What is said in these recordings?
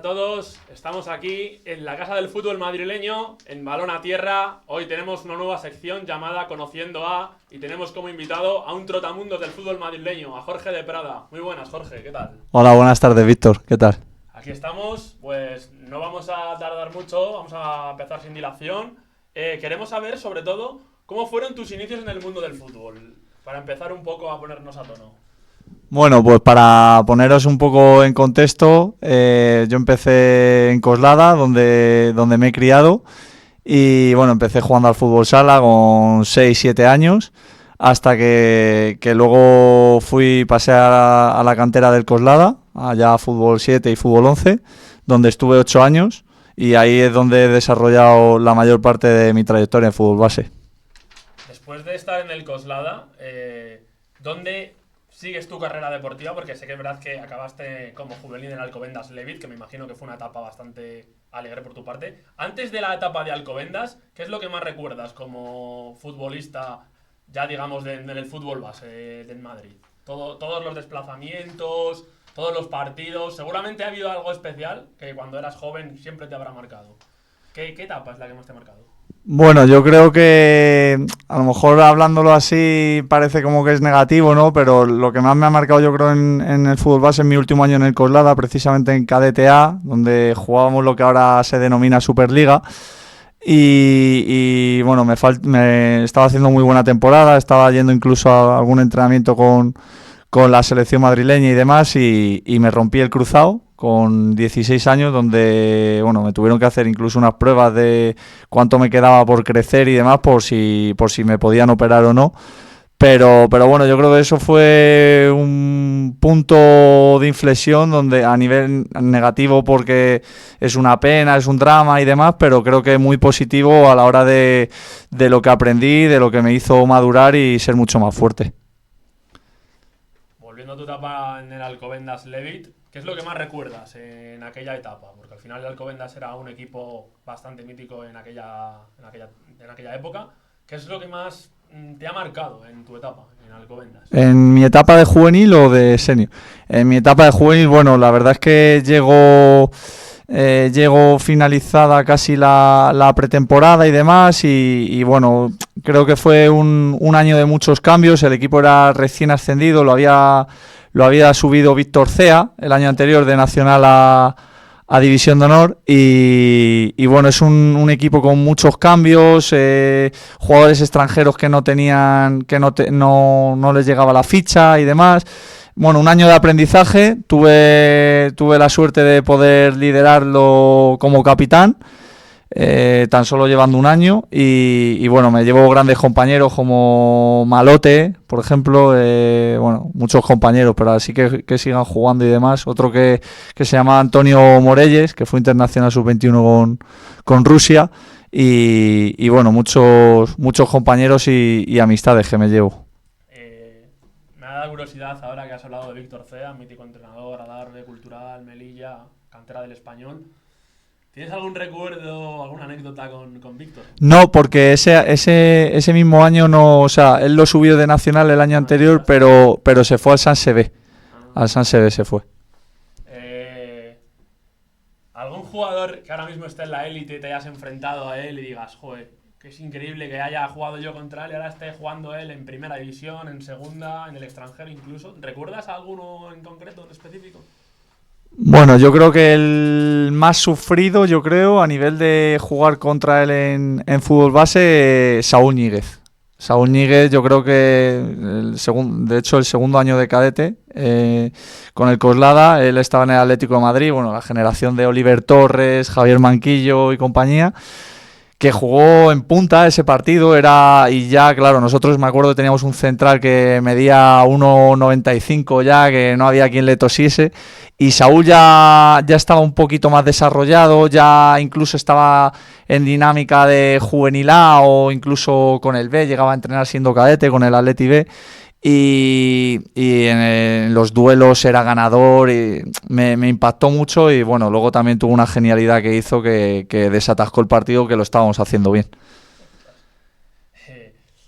todos, estamos aquí en la Casa del Fútbol Madrileño, en Balón a Tierra. Hoy tenemos una nueva sección llamada Conociendo a, y tenemos como invitado a un trotamundos del fútbol madrileño, a Jorge de Prada. Muy buenas, Jorge, ¿qué tal? Hola, buenas tardes, Víctor, ¿qué tal? Aquí estamos, pues no vamos a tardar mucho, vamos a empezar sin dilación. Queremos saber, sobre todo, cómo fueron tus inicios en el mundo del fútbol, para empezar un poco a ponernos a tono. Bueno, pues para poneros un poco en contexto, yo empecé en Coslada, donde me he criado, y bueno, empecé jugando al fútbol sala con 6 7 años, hasta que luego pasé a la cantera del Coslada, allá a fútbol 7 y fútbol 11, donde estuve 8 años, y ahí es donde he desarrollado la mayor parte de mi trayectoria en fútbol base. Después de estar en el Coslada, ¿dónde sigues tu carrera deportiva? Porque sé que es verdad que acabaste como juvenil en Alcobendas Levit, que me imagino que fue una etapa bastante alegre por tu parte. Antes de la etapa de Alcobendas, ¿qué es lo que más recuerdas como futbolista, ya digamos, en el fútbol base del Madrid? Todos los desplazamientos, todos los partidos. Seguramente ha habido algo especial que cuando eras joven siempre te habrá marcado. ¿Qué etapa es la que más te ha marcado? Bueno, yo creo que a lo mejor hablándolo así parece como que es negativo, ¿no? Pero lo que más me ha marcado yo creo en el fútbol base es mi último año en el Coslada, precisamente en Cadete A, donde jugábamos lo que ahora se denomina Superliga. Y bueno, me estaba haciendo muy buena temporada, estaba yendo incluso a algún entrenamiento con la selección madrileña y demás, y me rompí el cruzado con 16 años, donde bueno, me tuvieron que hacer incluso unas pruebas de cuánto me quedaba por crecer y demás, por si me podían operar o no. Pero bueno, yo creo que eso fue un punto de inflexión donde a nivel negativo, porque es una pena, es un drama y demás, pero creo que muy positivo a la hora de lo que aprendí, de lo que me hizo madurar y ser mucho más fuerte. Volviendo a tu etapa en el Alcobendas Levit, ¿qué es lo que más recuerdas en aquella etapa? Porque al final el Alcobendas era un equipo bastante mítico en aquella época. ¿Qué es lo que más te ha marcado en tu etapa en Alcobendas? ¿En mi etapa de juvenil o de senior? En mi etapa de juvenil, bueno, la verdad es que llego finalizada casi la pretemporada y demás, y bueno, creo que fue un año de muchos cambios. El equipo era recién ascendido, lo había subido Víctor Cea el año anterior de Nacional a División de Honor, y bueno, es un equipo con muchos cambios, jugadores extranjeros que no tenían, no les llegaba la ficha y demás. Bueno, un año de aprendizaje, tuve la suerte de poder liderarlo como capitán, tan solo llevando un año, y bueno, me llevo grandes compañeros como Malote, por ejemplo, bueno, muchos compañeros, pero así que sigan jugando y demás. Otro que se llama Antonio Morelles, que fue internacional sub-21 con Rusia, y bueno, muchos compañeros y amistades que me llevo. Me ha dado curiosidad ahora que has hablado de Víctor Cea, mítico entrenador, Adarve, Cultural, Melilla, cantera del Español. ¿Tienes algún recuerdo, alguna anécdota con Víctor? No, porque ese mismo año no, o sea, él lo subió de Nacional el año anterior, pero se fue al San Sevé. Al San Sevé se fue. ¿Algún jugador que ahora mismo esté en la élite y te hayas enfrentado a él y digas, joder, que es increíble que haya jugado yo contra él y ahora esté jugando él en primera división, en segunda, en el extranjero incluso? ¿Recuerdas a alguno en concreto, en específico? Bueno, yo creo que el más sufrido, yo creo, a nivel de jugar contra él en fútbol base, Saúl Ñíguez. Saúl Ñíguez, yo creo que de hecho el segundo año de cadete, con el Coslada, él estaba en el Atlético de Madrid, bueno, la generación de Oliver Torres, Javier Manquillo y compañía, que jugó en punta ese partido, y ya, claro, nosotros me acuerdo teníamos un central que medía 1,95 ya, que no había quien le tosiese, y Saúl ya estaba un poquito más desarrollado, ya incluso estaba en dinámica de juvenil A o incluso con el B, llegaba a entrenar siendo cadete con el Atleti B, y en los duelos era ganador, y me impactó mucho, y bueno, luego también tuvo una genialidad que hizo que desatascó el partido, que lo estábamos haciendo bien.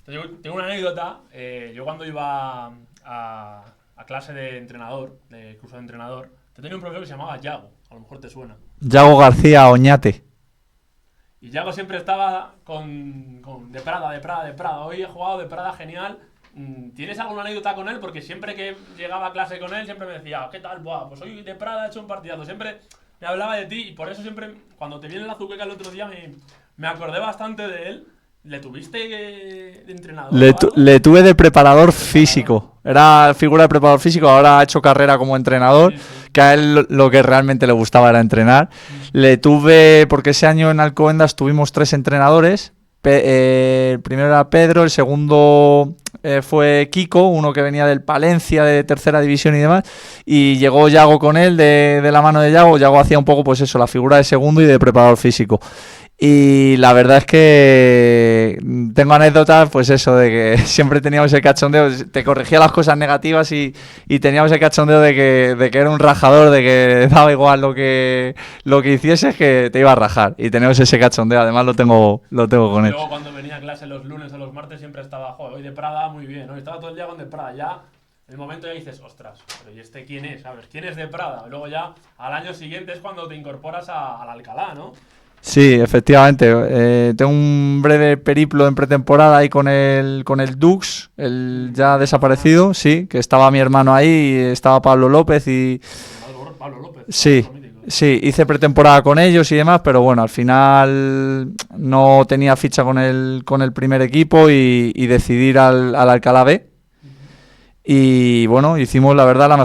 Yo tengo una anécdota. Yo cuando iba a clase de entrenador, de curso de entrenador, Te tenía un profesor que se llamaba Yago, a lo mejor te suena. Yago García Oñate. Y Yago siempre estaba con de Prada. Hoy he jugado de Prada genial. ¿Tienes alguna anécdota con él? Porque siempre que llegaba a clase con él, siempre me decía, ¿qué tal? Buah, pues hoy de Prada he hecho un partidazo. Siempre me hablaba de ti y por eso siempre, cuando te vi en la Azuqueca el otro día, me acordé bastante de él. ¿Le tuviste de entrenador? Le tuve de preparador físico. Era figura de preparador físico, ahora ha hecho carrera como entrenador, sí. Que a él lo que realmente le gustaba era entrenar. Le tuve, porque ese año en Alcobendas tuvimos 3 entrenadores. El primero era Pedro, el segundo fue Kiko, uno que venía del Palencia de tercera división y demás, y llegó Yago con él, de la mano de Yago. Yago hacía un poco pues eso, la figura de segundo y de preparador físico. Y la verdad es que tengo anécdotas, pues eso, de que siempre teníamos ese cachondeo, te corregía las cosas negativas y teníamos ese cachondeo de que era un rajador, de que daba igual lo que hicieses, que te iba a rajar. Y teníamos ese cachondeo, además lo tengo con él. Luego cuando venía a clase los lunes o los martes siempre estaba, joder, hoy de Prada, muy bien, hoy estaba todo el día con de Prada, ya... En el momento ya dices, ostras, pero ¿y este quién es? ¿Sabes? ¿Quién es de Prada? Y luego ya al año siguiente es cuando te incorporas al Alcalá, ¿no? Sí, efectivamente. Tengo un breve periplo en pretemporada ahí con el Dux, el ya desaparecido, sí, que estaba mi hermano ahí, estaba Pablo López y... Pablo López. Sí, sí, hice pretemporada con ellos y demás, pero bueno, al final no tenía ficha con el primer equipo y decidí ir al Alcalá B. Y bueno, hicimos la verdad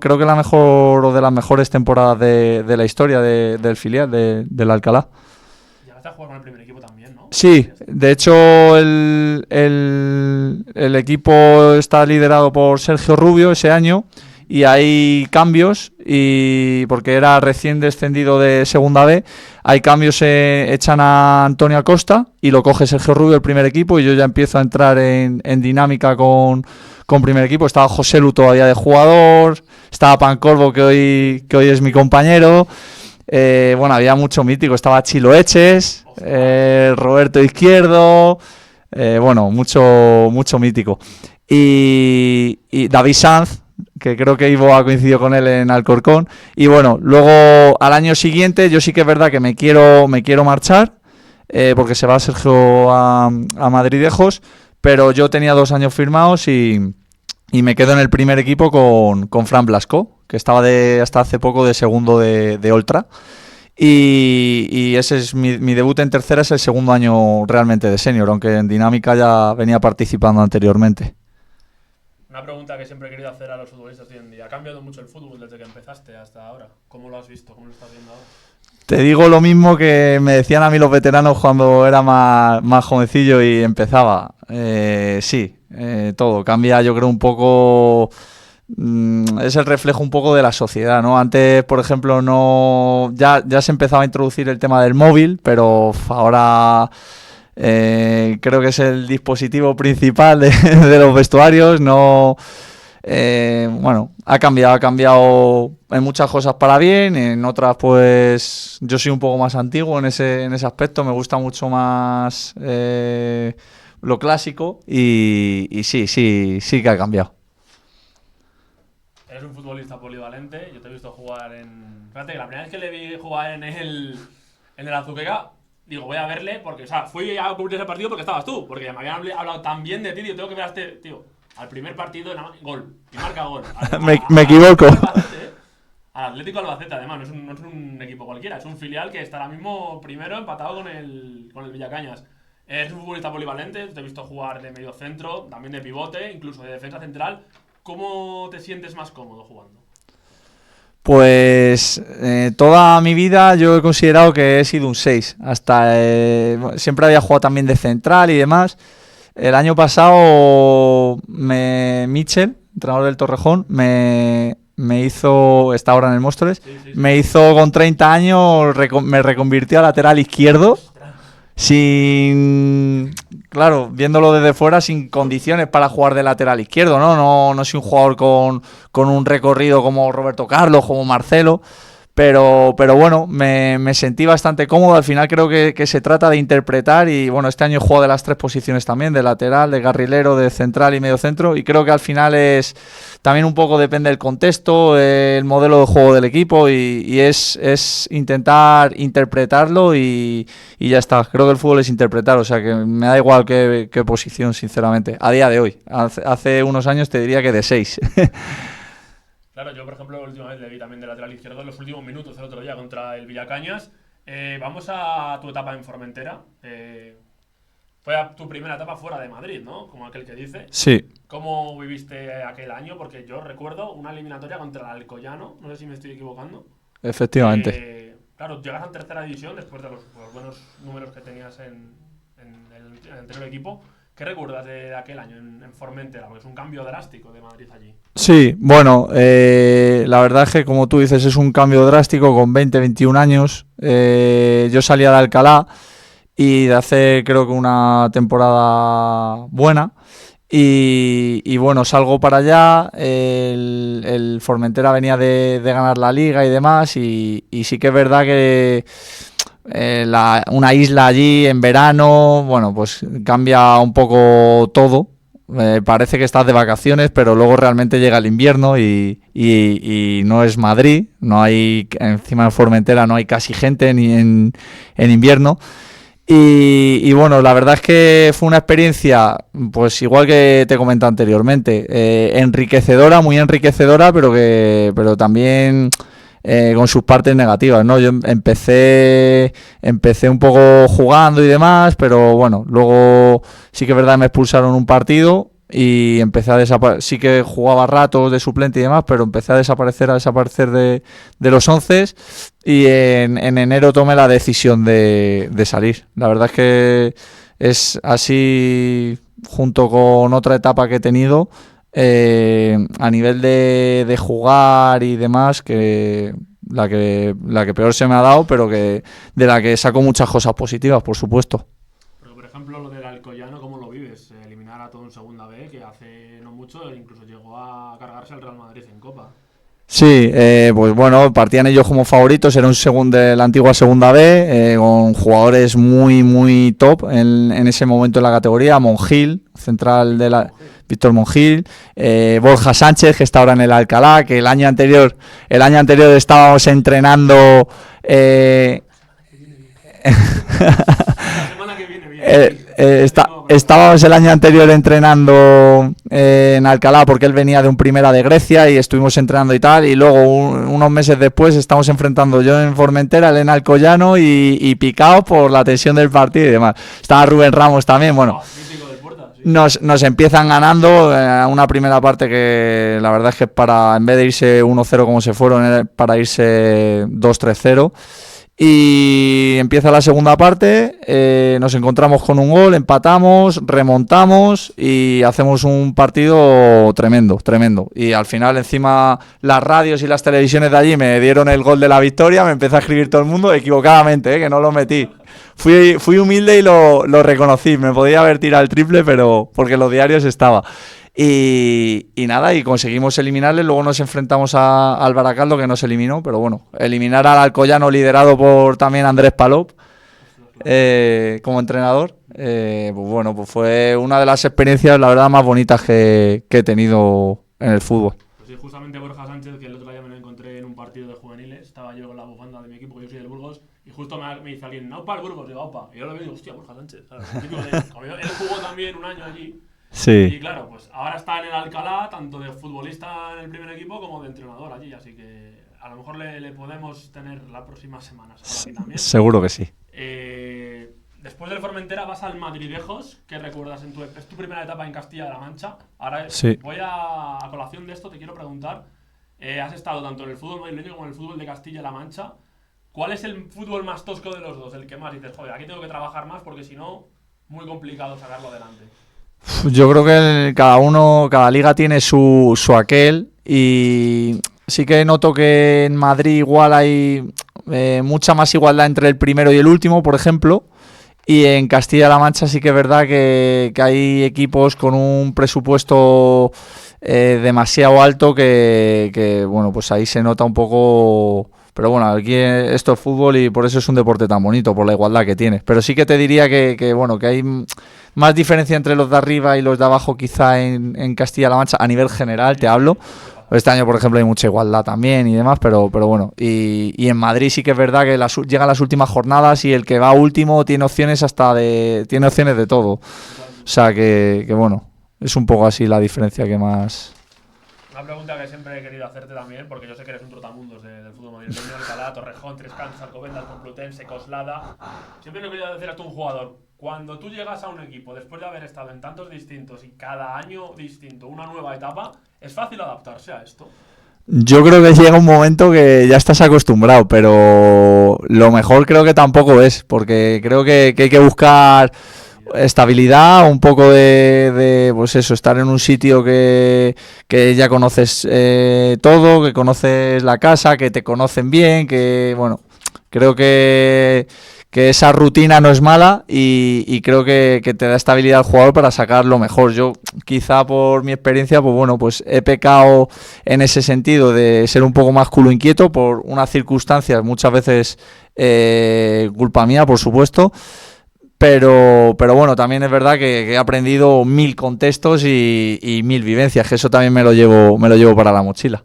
creo que la mejor o de las mejores temporadas de la historia del filial del Alcalá. Llegaste a jugar con el primer equipo también, ¿no? Sí, de hecho el equipo está liderado por Sergio Rubio ese año y hay cambios, y porque era recién descendido de Segunda B, hay cambios, echan a Antonio Acosta y lo coge Sergio Rubio el primer equipo, y yo ya empiezo a entrar en dinámica con primer equipo. Estaba José Lu todavía de jugador, estaba Pancorbo, que hoy es mi compañero. Bueno, había mucho mítico, estaba Chilo Eches, Roberto Izquierdo, bueno, mucho mítico. Y David Sanz, que creo que Ivo ha coincidido con él en Alcorcón. Y bueno, luego al año siguiente yo sí que es verdad que me quiero marchar, porque se va Sergio a Madridejos, pero yo tenía 2 años firmados y me quedo en el primer equipo con Fran Blasco, que estaba hasta hace poco de segundo de Oltra. Y ese es mi debut en tercera, es el segundo año realmente de senior, aunque en dinámica ya venía participando anteriormente. Una pregunta que siempre he querido hacer a los futbolistas hoy en día. ¿Ha cambiado mucho el fútbol desde que empezaste hasta ahora? ¿Cómo lo has visto? ¿Cómo lo estás viendo ahora? Te digo lo mismo que me decían a mí los veteranos cuando era más jovencillo y empezaba. Sí, todo cambia, yo creo, un poco. Es el reflejo un poco de la sociedad, ¿no? Antes, por ejemplo, ya se empezaba a introducir el tema del móvil, pero ahora creo que es el dispositivo principal de los vestuarios. No, bueno, ha cambiado en muchas cosas para bien, en otras pues yo soy un poco más antiguo en ese aspecto, me gusta mucho más lo clásico y sí que ha cambiado. Eres un futbolista polivalente, yo te he visto jugar Fíjate que la primera vez que le vi jugar en el Azuqueca, digo, voy a verle, porque, o sea, fui a cubrir ese partido porque estabas tú, porque me habían hablado tan bien de ti, digo, tengo que ver a este tío. Al primer partido, gol, y marca gol. Me equivoco. Al Atlético Albacete, además, no es un equipo cualquiera, es un filial que está ahora mismo primero empatado con el Villacañas. Eres un futbolista polivalente, te he visto jugar de medio centro, también de pivote, incluso de defensa central. ¿Cómo te sientes más cómodo jugando? Pues toda mi vida yo he considerado que he sido un 6. Siempre había jugado también de central y demás. El año pasado Michel, entrenador del Torrejón, me hizo, está ahora en el Móstoles, sí. Me hizo con 30 años, me reconvirtió a lateral izquierdo. Claro, viéndolo desde fuera, sin condiciones para jugar de lateral izquierdo, ¿no? No soy un jugador con un recorrido como Roberto Carlos, como Marcelo, Pero bueno, me sentí bastante cómodo. Al final creo que se trata de interpretar y bueno, este año he jugado de las 3 posiciones también, de lateral, de carrilero, de central y medio centro, y creo que al final también un poco depende del contexto, el modelo de juego del equipo y es intentar interpretarlo y ya está. Creo que el fútbol es interpretar, o sea que me da igual qué posición, sinceramente, a día de hoy. Hace unos años te diría que de 6. Claro, yo por ejemplo la última vez le vi también de lateral izquierdo en los últimos minutos el otro día contra el Villacañas. Vamos a tu etapa en Formentera. Fue tu primera etapa fuera de Madrid, ¿no? Como aquel que dice. Sí. ¿Cómo viviste aquel año? Porque yo recuerdo una eliminatoria contra el Alcoyano, no sé si me estoy equivocando. Efectivamente. Claro, llegas a tercera división después de los buenos números que tenías en el anterior equipo. ¿Qué recuerdas de aquel año en Formentera? Porque es un cambio drástico de Madrid allí. Sí, bueno, la verdad es que como tú dices es un cambio drástico con 20-21 años. Yo salía de Alcalá y de hace creo que una temporada buena y bueno, salgo para allá, el Formentera venía de ganar la Liga y demás y sí que es verdad que una isla allí en verano, bueno, pues cambia un poco todo. Parece que estás de vacaciones, pero luego realmente llega el invierno y no es Madrid, no hay, encima de Formentera no hay casi gente ni en invierno. Y bueno, la verdad es que fue una experiencia, pues igual que te comenté anteriormente, enriquecedora, muy enriquecedora, pero también con sus partes negativas, ¿no? Yo empecé un poco jugando y demás, pero bueno, luego sí que es verdad me expulsaron un partido y empecé a desaparecer. Sí que jugaba ratos de suplente y demás, pero empecé a desaparecer de los 11 y en enero tomé la decisión de salir. La verdad es que es así, junto con otra etapa que he tenido, a nivel de jugar y demás, que la que peor se me ha dado, pero que de la que saco muchas cosas positivas, por supuesto. Pero por ejemplo lo del Alcoyano, ¿cómo lo vives? Eliminar a todo en segunda B, que hace no mucho incluso llegó a cargarse al Real Madrid en Copa. Sí, pues bueno, partían ellos como favoritos, era de la antigua segunda B, con jugadores muy top en ese momento en la categoría. Monjil, central de la Víctor Monjil, Borja Sánchez, que está ahora en el Alcalá, que el año anterior estábamos entrenando. Estábamos el año anterior entrenando en Alcalá porque él venía de un primera de Grecia y estuvimos entrenando y tal, y luego unos meses después estamos enfrentando yo en Formentera, él en Alcoyano y picado por la tensión del partido y demás. Estaba Rubén Ramos también, bueno. Nos empiezan ganando una primera parte que la verdad es que en vez de irse 1-0 como se fueron, para irse 2-3-0. Y empieza la segunda parte, nos encontramos con un gol, empatamos, remontamos y hacemos un partido tremendo. Y al final encima las radios y las televisiones de allí me dieron el gol de la victoria, me empezó a escribir todo el mundo equivocadamente, que no lo metí. Fui humilde y lo reconocí, me podía haber tirado el triple, pero porque en los diarios estaba. Y nada, y conseguimos eliminarle. Luego nos enfrentamos al Baracaldo, que nos eliminó, pero bueno, eliminar al Alcoyano, liderado por también Andrés Palop como entrenador, pues bueno, pues fue una de las experiencias, la verdad, más bonitas que he tenido en el fútbol. Pues sí, justamente Borja Sánchez, que el otro día me lo encontré en un partido de juveniles, estaba yo con la bufanda de mi equipo, que yo soy del Burgos, y justo me dice alguien, no, para el Burgos, digo, opa, y yo lo veo y digo, hostia, Borja Sánchez, ¿sabes? Él jugó también un año allí. Sí. Y claro, pues ahora está en el Alcalá, tanto de futbolista en el primer equipo como de entrenador allí, así que a lo mejor le podemos tener las próximas semanas aquí también. Seguro que sí. Después del Formentera vas al Madridejos, ¿qué recuerdas? Es tu primera etapa en Castilla-La Mancha. Ahora sí. Voy a colación de esto, te quiero preguntar, has estado tanto en el fútbol madrileño como en el fútbol de Castilla-La Mancha. ¿Cuál es el fútbol más tosco de los dos? El que más dices, joder, aquí tengo que trabajar más porque si no, muy complicado sacarlo adelante. Yo creo que cada liga tiene su aquel, y sí que noto que en Madrid igual hay mucha más igualdad entre el primero y el último, por ejemplo, y en Castilla-La Mancha sí que es verdad que hay equipos con un presupuesto demasiado alto que bueno, pues ahí se nota un poco Pero bueno, aquí esto es fútbol y por eso es un deporte tan bonito, por la igualdad que tiene. Pero sí que te diría que hay más diferencia entre los de arriba y los de abajo quizá en Castilla-La Mancha, a nivel general te hablo. Este año, por ejemplo, hay mucha igualdad también y demás, pero bueno. Y en Madrid sí que es verdad que llegan las últimas jornadas y el que va último tiene opciones tiene opciones de todo. O sea que bueno, es un poco así la diferencia que más... Una pregunta que siempre he querido hacerte también, porque yo sé que eres un trotamundos del fútbol madrileño, Alcalá, Torrejón, Tres Cantos, Alcobendas, Complutense, Coslada. Siempre le he querido decir a tú, un jugador, cuando tú llegas a un equipo, después de haber estado en tantos distintos y cada año distinto, una nueva etapa, ¿es fácil adaptarse a esto? Yo creo que llega un momento que ya estás acostumbrado, pero lo mejor creo que tampoco es, porque creo que hay que buscar estabilidad, un poco de pues eso, estar en un sitio que ya conoces todo, que conoces la casa, que te conocen bien, que bueno, creo que esa rutina no es mala y creo que te da estabilidad al jugador para sacar lo mejor. Yo quizá por mi experiencia, pues bueno, pues he pecado en ese sentido de ser un poco más culo inquieto por unas circunstancias, muchas veces culpa mía, por supuesto. Pero bueno, también es verdad que he aprendido 1000 contextos y 1000 vivencias, que eso también me lo llevo para la mochila.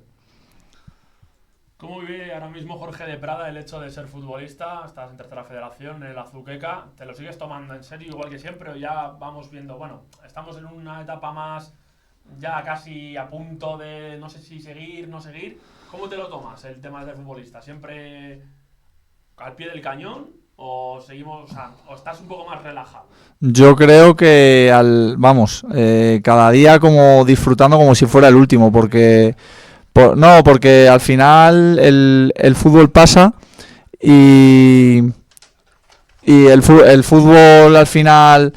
¿Cómo vive ahora mismo Jorge de Prada el hecho de ser futbolista? Estás en tercera federación, en el Azuqueca. ¿Te lo sigues tomando en serio igual que siempre o ya vamos viendo, bueno, estamos en una etapa más ya casi a punto de no sé si seguir, no seguir? ¿Cómo te lo tomas el tema de ser futbolista? ¿Siempre al pie del cañón? ¿O seguimos, o estás un poco más relajado? Yo creo que cada día como disfrutando como si fuera el último, porque al final el fútbol pasa y el fútbol al final,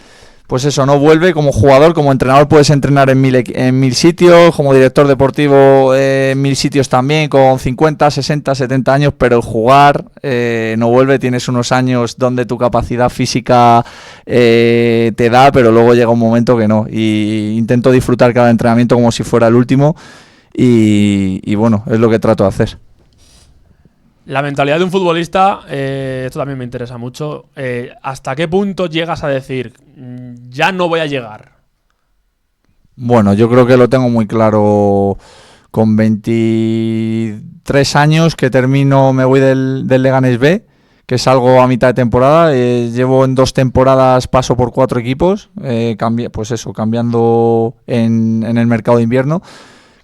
pues eso, no vuelve. Como jugador, como entrenador puedes entrenar en 1000 sitios, como director deportivo en 1000 sitios también, con 50, 60, 70 años, pero el jugar no vuelve. Tienes unos años donde tu capacidad física te da, pero luego llega un momento que no. Y intento disfrutar cada entrenamiento como si fuera el último y bueno, es lo que trato de hacer. La mentalidad de un futbolista, esto también me interesa mucho. ¿Hasta qué punto llegas a decir, ya no voy a llegar? Bueno, yo creo que lo tengo muy claro. Con 23 años que termino, me voy del Leganés B, que salgo a mitad de temporada. Llevo en 2 temporadas, paso por 4 equipos, cambiando en el mercado de invierno.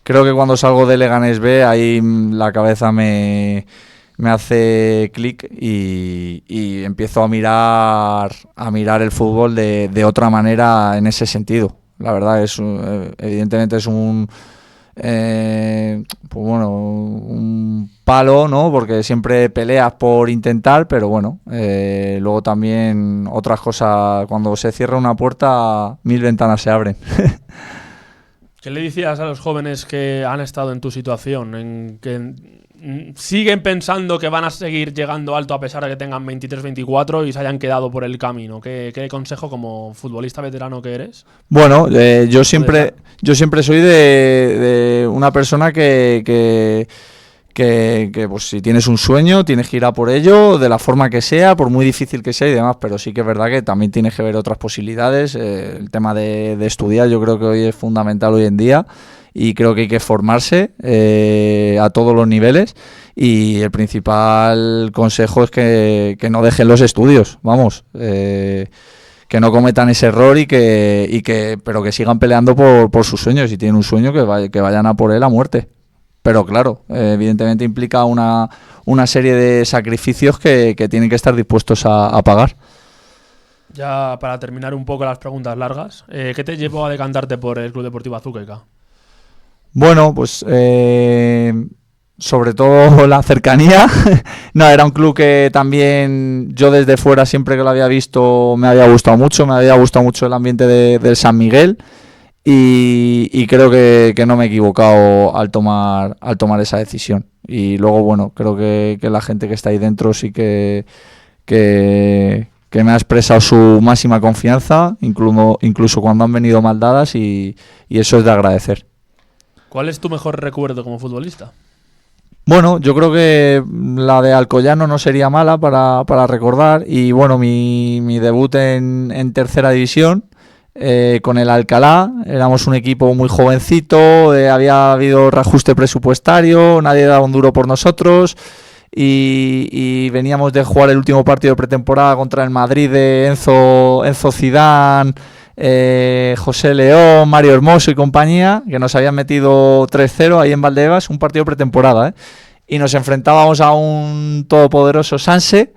Creo que cuando salgo del Leganés B, ahí la cabeza me hace clic y empiezo a mirar el fútbol de otra manera en ese sentido. La verdad es evidentemente es un palo, ¿no? Porque siempre peleas por intentar, pero bueno, luego también otras cosas, cuando se cierra una puerta, 1000 ventanas se abren. ¿Qué le decías a los jóvenes que han estado en tu situación, en que siguen pensando que van a seguir llegando alto a pesar de que tengan 23, 24 y se hayan quedado por el camino? ¿Qué consejo como futbolista veterano que eres? Bueno, yo siempre soy de una persona que pues si tienes un sueño tienes que ir a por ello de la forma que sea, por muy difícil que sea y demás, pero sí que es verdad que también tienes que ver otras posibilidades. El tema de estudiar yo creo que hoy es fundamental hoy en día y creo que hay que formarse a todos los niveles y el principal consejo es que no dejen los estudios, que no cometan ese error pero que sigan peleando por sus sueños. Si tienen un sueño que vayan a por él a muerte. Pero claro, evidentemente implica una serie de sacrificios que tienen que estar dispuestos a pagar. Ya para terminar un poco las preguntas largas, ¿qué te llevó a decantarte por el Club Deportivo Azuqueca? Bueno, pues sobre todo la cercanía. No, era un club que también yo desde fuera siempre que lo había visto me había gustado mucho el ambiente del San Miguel. Y creo que no me he equivocado al tomar esa decisión. Y luego, bueno, creo que la gente que está ahí dentro sí que me ha expresado su máxima confianza, incluso cuando han venido mal dadas, y eso es de agradecer. ¿Cuál es tu mejor recuerdo como futbolista? Bueno, yo creo que la de Alcoyano no sería mala para recordar. Y bueno, mi debut en tercera división con el Alcalá. Éramos un equipo muy jovencito, había habido reajuste presupuestario, nadie daba un duro por nosotros. Y veníamos de jugar el último partido de pretemporada contra el Madrid de Enzo Zidane, José León, Mario Hermoso y compañía, que nos habían metido 3-0 ahí en Valdebebas, un partido de pretemporada, y nos enfrentábamos a un todopoderoso Sanse,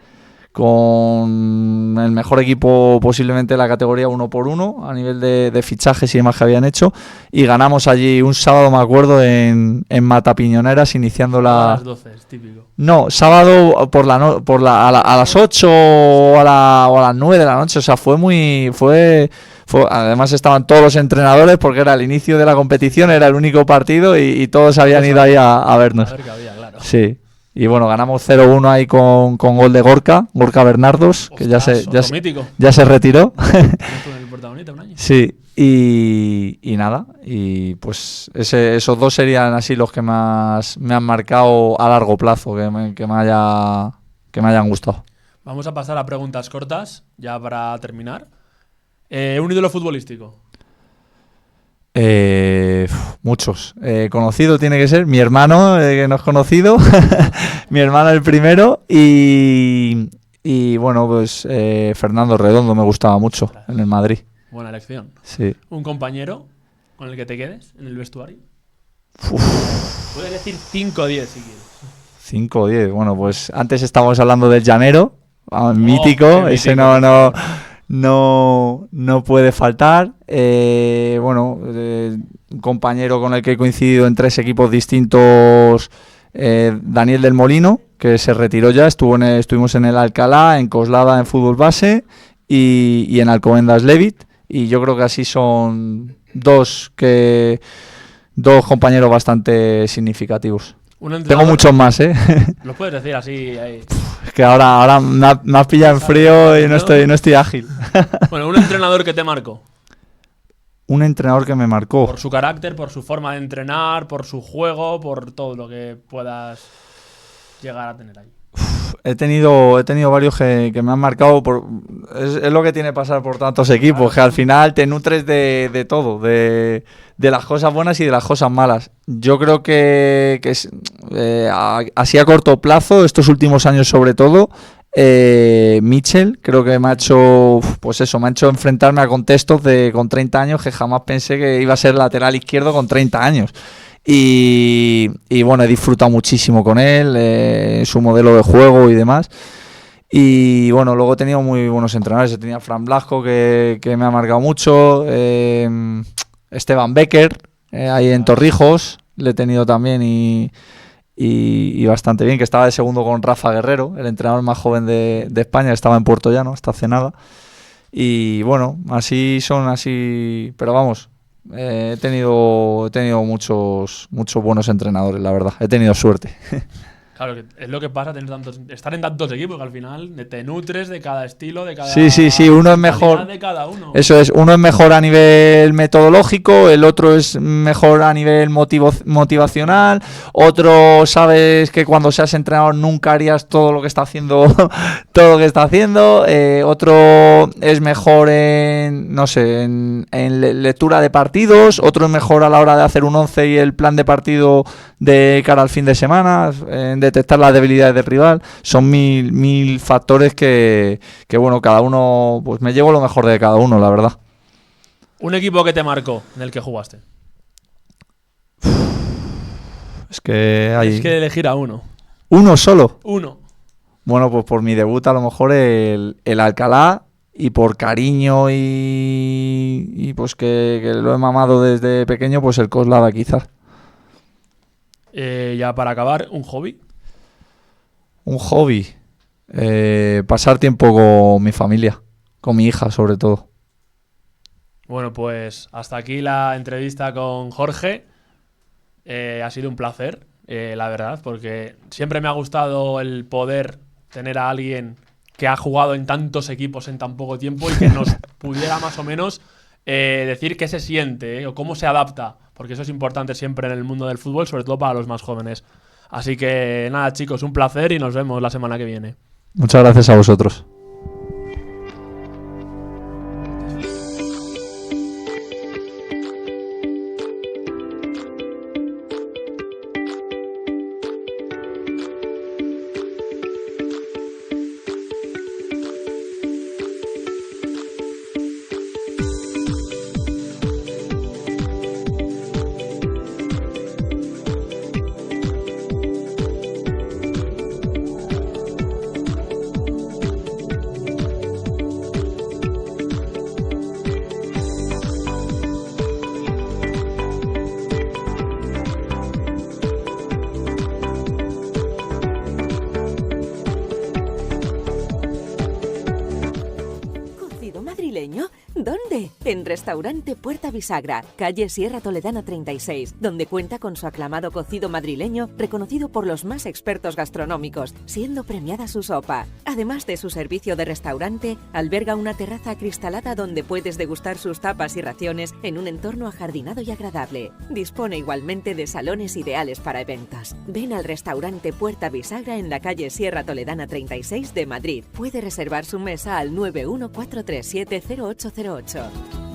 con el mejor equipo posiblemente de la categoría 1x1 a nivel de fichajes y demás que habían hecho, y ganamos allí un sábado, me acuerdo, en Matapiñoneras, iniciando A las 12, es típico. No, sábado a las 8 o a las 9 de la noche, o sea, además estaban todos los entrenadores porque era el inicio de la competición, era el único partido y todos habían ido ahí a vernos. A ver qué había, claro. Sí. Y bueno, ganamos 0-1 ahí con gol de Gorka Bernardos, que ya se retiró. Estuvo en el Portagonita un año. Sí, y nada, y pues esos dos serían así los que más me han marcado a largo plazo, que me hayan gustado. Vamos a pasar a preguntas cortas, ya para terminar. ¿Un ídolo futbolístico? Muchos. Conocido tiene que ser mi hermano, que no es conocido. Mi hermano el primero. Y bueno, pues Fernando Redondo me gustaba mucho en el Madrid. Buena elección. Sí. ¿Un compañero con el que te quedes en el vestuario? Uf. Puedes decir 5 o 10 si quieres. 5 o 10. Bueno, pues antes estábamos hablando del Llanero, mítico. Ese no puede faltar. Un compañero con el que he coincidido en 3 equipos distintos, Daniel del Molino, que se retiró ya. Estuvimos en el Alcalá, en Coslada en fútbol base y en Alcobendas Levit. Y yo creo que así son dos compañeros bastante significativos. Tengo muchos más, ¿eh? Lo puedes decir así. Ahí. Es que ahora me has pillado en frío y no estoy ágil. Bueno, un entrenador que te marcó. Un entrenador que me marcó. Por su carácter, por su forma de entrenar, por su juego, por todo lo que puedas llegar a tener ahí. He tenido varios que me han marcado. Es lo que tiene pasar por tantos equipos, claro. Que al final te nutres de todo, de las cosas buenas y de las cosas malas. Yo creo que así a corto plazo, estos últimos años sobre todo, Mitchell creo que me ha hecho enfrentarme a contextos con 30 años que jamás pensé que iba a ser lateral izquierdo con 30 años. Y bueno, he disfrutado muchísimo con él, su modelo de juego y demás. Y bueno, luego he tenido muy buenos entrenadores. He tenido a Fran Blasco, que me ha marcado mucho. Esteban Becker, ahí en Torrijos, le he tenido también y bastante bien, que estaba de segundo con Rafa Guerrero, el entrenador más joven de España, estaba en Puerto Llano hasta hace nada. Y bueno, así son, pero vamos. He tenido muchos buenos entrenadores, la verdad. He tenido suerte. Claro, que es lo que pasa estar en tantos equipos, que al final te nutres de cada estilo, de cada sí, uno es mejor de cada uno. Eso es, uno es mejor a nivel metodológico, el otro es mejor a nivel motivacional, otro sabes que cuando seas entrenador nunca harías todo lo que está haciendo otro es mejor en lectura de partidos, otro es mejor a la hora de hacer un 11 y el plan de partido de cara al fin de semana, en detectar las debilidades del rival. Son mil factores que bueno, cada uno, pues me llevo lo mejor de cada uno, la verdad. ¿Un equipo que te marcó en el que jugaste? Es que hay... Es que elegir a uno. ¿Uno solo? Uno. Bueno, pues por mi debut a lo mejor el Alcalá, y por cariño y pues que lo he mamado desde pequeño, pues el Coslada quizás. Ya para acabar, ¿un hobby? Un hobby. Pasar tiempo con mi familia, con mi hija sobre todo. Bueno, pues hasta aquí la entrevista con Jorge. Ha sido un placer, la verdad, porque siempre me ha gustado el poder tener a alguien que ha jugado en tantos equipos en tan poco tiempo y que nos pudiera más o menos decir qué se siente o cómo se adapta, porque eso es importante siempre en el mundo del fútbol, sobre todo para los más jóvenes. Así que nada, chicos, un placer y nos vemos la semana que viene. Muchas gracias a vosotros. ¿Dónde? En Restaurante Puerta Bisagra, calle Sierra Toledana 36, donde cuenta con su aclamado cocido madrileño, reconocido por los más expertos gastronómicos, siendo premiada su sopa. Además de su servicio de restaurante, alberga una terraza acristalada donde puedes degustar sus tapas y raciones en un entorno ajardinado y agradable. Dispone igualmente de salones ideales para eventos. Ven al Restaurante Puerta Bisagra en la calle Sierra Toledana 36 de Madrid. Puede reservar su mesa al 914370808.